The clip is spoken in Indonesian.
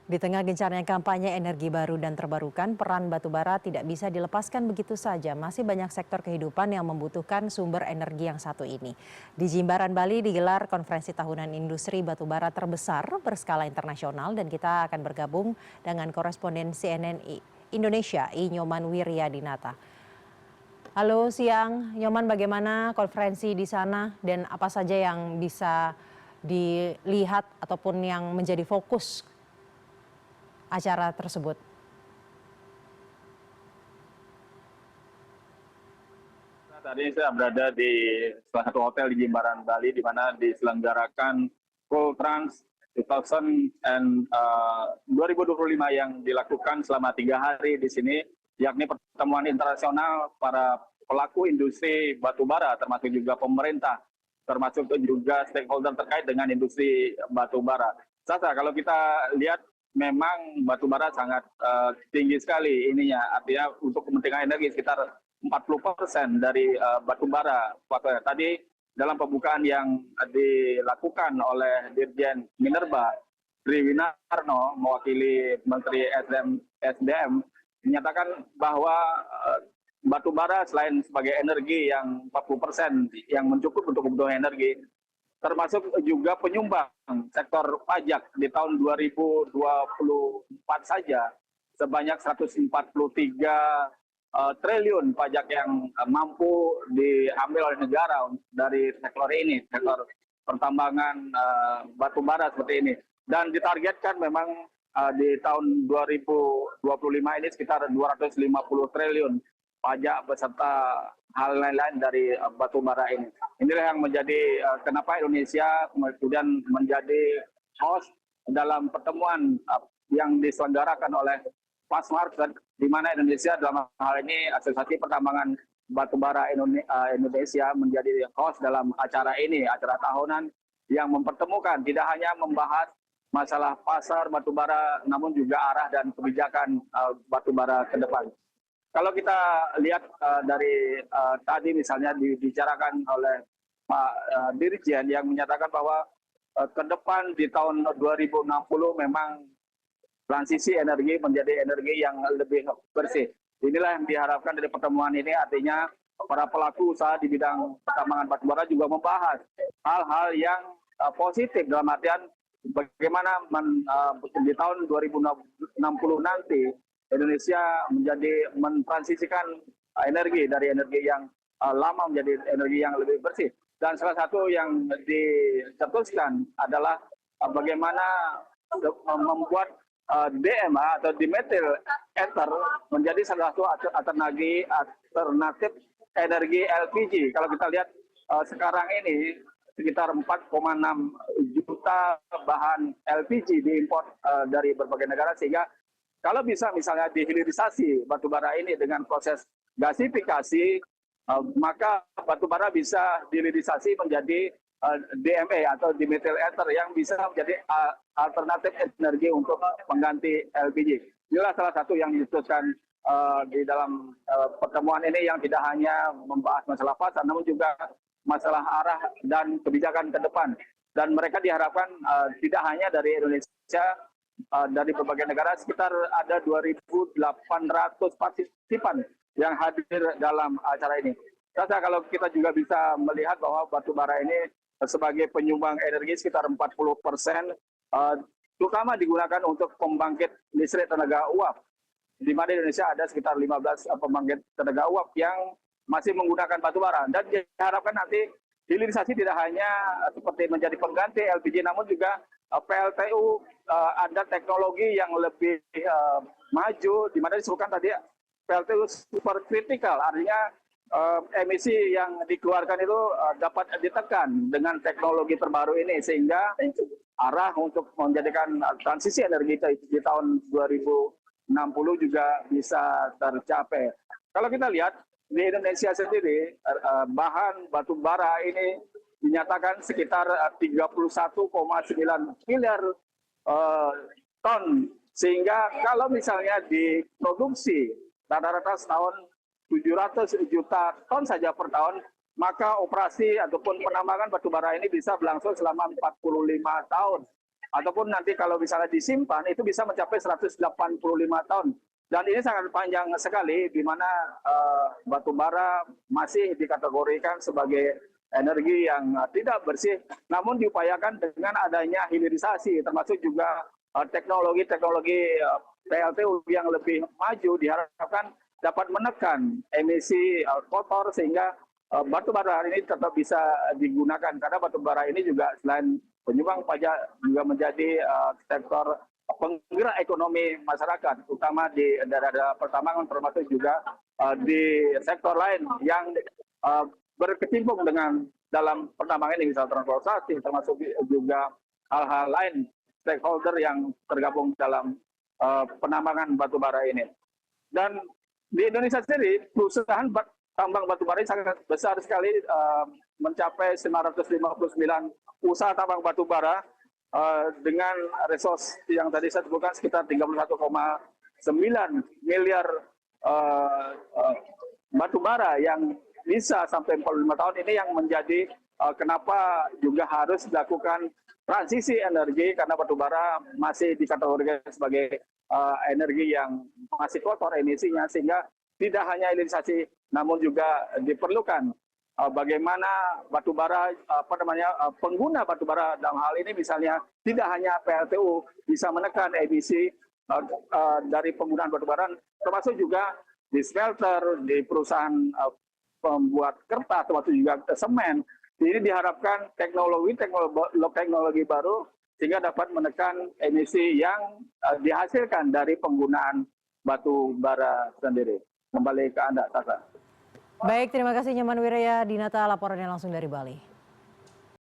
Di tengah gencarnya kampanye energi baru dan terbarukan, peran batubara tidak bisa dilepaskan begitu saja. Masih banyak sektor kehidupan yang membutuhkan sumber energi yang satu ini. Di Jimbaran, Bali digelar konferensi tahunan industri batubara terbesar berskala internasional dan kita akan bergabung dengan koresponden CNN Indonesia, Nyoman Wiryadinata. Halo siang, Nyoman, bagaimana konferensi di sana dan apa saja yang bisa dilihat ataupun yang menjadi fokus acara tersebut? Tadi saya berada di salah satu hotel di Jimbaran, Bali, di mana diselenggarakan Cool Trans 2025 yang dilakukan selama 3 hari di sini, yakni pertemuan internasional para pelaku industri batubara, termasuk juga pemerintah, termasuk juga stakeholder terkait dengan industri batubara. Sasa, kalau kita lihat memang batubara sangat tinggi sekali ininya, artinya untuk kepentingan energi sekitar 40% dari batubara. Tadi dalam pembukaan yang dilakukan oleh Dirjen Minerba, Triwinarno, mewakili Menteri SDM, menyatakan bahwa batubara selain sebagai energi yang 40% yang mencukup untuk kebutuhan energi, termasuk juga penyumbang sektor pajak di tahun 2024 saja sebanyak 143 triliun pajak yang mampu diambil oleh negara dari sektor ini, sektor pertambangan batubara seperti ini. Dan ditargetkan memang di tahun 2025 ini sekitar 250 triliun pajak beserta hal lain-lain dari batubara ini. Inilah yang menjadi kenapa Indonesia kemudian menjadi host dalam pertemuan yang diselenggarakan oleh Fastmark, di mana Indonesia dalam hal ini Asosiasi Pertambangan Batubara Indonesia menjadi host dalam acara ini, acara tahunan yang mempertemukan tidak hanya membahas masalah pasar batubara, namun juga arah dan kebijakan batubara ke depan. Kalau kita lihat dari tadi misalnya dibicarakan oleh Pak Dirjen yang menyatakan bahwa ke depan di tahun 2060 memang transisi energi menjadi energi yang lebih bersih. Inilah yang diharapkan dari pertemuan ini, artinya para pelaku usaha di bidang pertambangan batubara juga membahas hal-hal yang positif dalam artian bagaimana di tahun 2060 nanti Indonesia menjadi mentransisikan energi dari energi yang lama menjadi energi yang lebih bersih. Dan salah satu yang dicetuskan adalah bagaimana membuat DMA atau dimethyl ether menjadi salah satu alternatif energi LPG. Kalau kita lihat sekarang ini sekitar 4,6 juta bahan LPG diimpor dari berbagai negara, sehingga kalau bisa misalnya dihilirisasi batubara ini dengan proses gasifikasi, maka batubara bisa dihilirisasi menjadi DME atau dimethyl ether yang bisa menjadi alternatif energi untuk pengganti LPG. Inilah salah satu yang diputuskan di dalam pertemuan ini, yang tidak hanya membahas masalah pasar, namun juga masalah arah dan kebijakan ke depan. Dan mereka diharapkan tidak hanya dari Indonesia, dari berbagai negara, sekitar ada 2.800 partisipan yang hadir dalam acara ini. Sasa, kalau kita juga bisa melihat bahwa batubara ini sebagai penyumbang energi sekitar 40%, terutama digunakan untuk pembangkit listrik tenaga uap, di mana Indonesia ada sekitar 15 pembangkit tenaga uap yang masih menggunakan batubara. Dan diharapkan nanti hilirisasi tidak hanya seperti menjadi pengganti LPG, namun juga PLTU ada teknologi yang lebih maju, di mana disebutkan tadi PLTU super kritikal, artinya emisi yang dikeluarkan itu dapat ditekan dengan teknologi terbaru ini, sehingga arah untuk menjadikan transisi energi di tahun 2060 juga bisa tercapai. Kalau kita lihat di Indonesia sendiri, bahan batu bara ini dinyatakan sekitar 31,9 miliar ton, sehingga kalau misalnya diproduksi rata-rata setahun 700 juta ton saja per tahun, maka operasi ataupun penambangan batu bara ini bisa berlangsung selama 45 tahun. ataupun nanti kalau misalnya disimpan itu bisa mencapai 185 tahun. Dan ini sangat panjang sekali, di mana batu bara masih dikategorikan sebagai energi yang tidak bersih, namun diupayakan dengan adanya hilirisasi, termasuk juga teknologi-teknologi PLTU yang lebih maju diharapkan dapat menekan emisi kotor sehingga batu bara ini tetap bisa digunakan, karena batu bara ini juga selain penyumbang pajak juga menjadi sektor penggerak ekonomi masyarakat, terutama di daerah-daerah pertambangan, termasuk juga di sektor lain yang berkecimpung dengan dalam pertambangan ini, misal transportasi, termasuk juga hal-hal lain stakeholder yang tergabung dalam penambangan batu bara ini. Dan di Indonesia sendiri perusahaan tambang batu bara ini sangat besar sekali, mencapai 959 usaha tambang batu bara dengan resource yang tadi saya sebutkan sekitar 31,9 miliar batu bara yang bisa sampai 45 tahun ini, yang menjadi kenapa juga harus dilakukan transisi energi, karena batu bara masih dikategorikan sebagai energi yang masih kotor emisinya, sehingga tidak hanya hilirisasi namun juga diperlukan bagaimana batu bara, pengguna batu bara dalam hal ini misalnya tidak hanya PLTU bisa menekan emisi dari penggunaan batu bara, termasuk juga di smelter, di perusahaan pembuat kertas, termasuk juga semen. Ini diharapkan teknologi baru sehingga dapat menekan emisi yang dihasilkan dari penggunaan batu bara sendiri. Kembali ke Anda, Tata. Baik, terima kasih Nyoman Wiryadinata laporannya langsung dari Bali.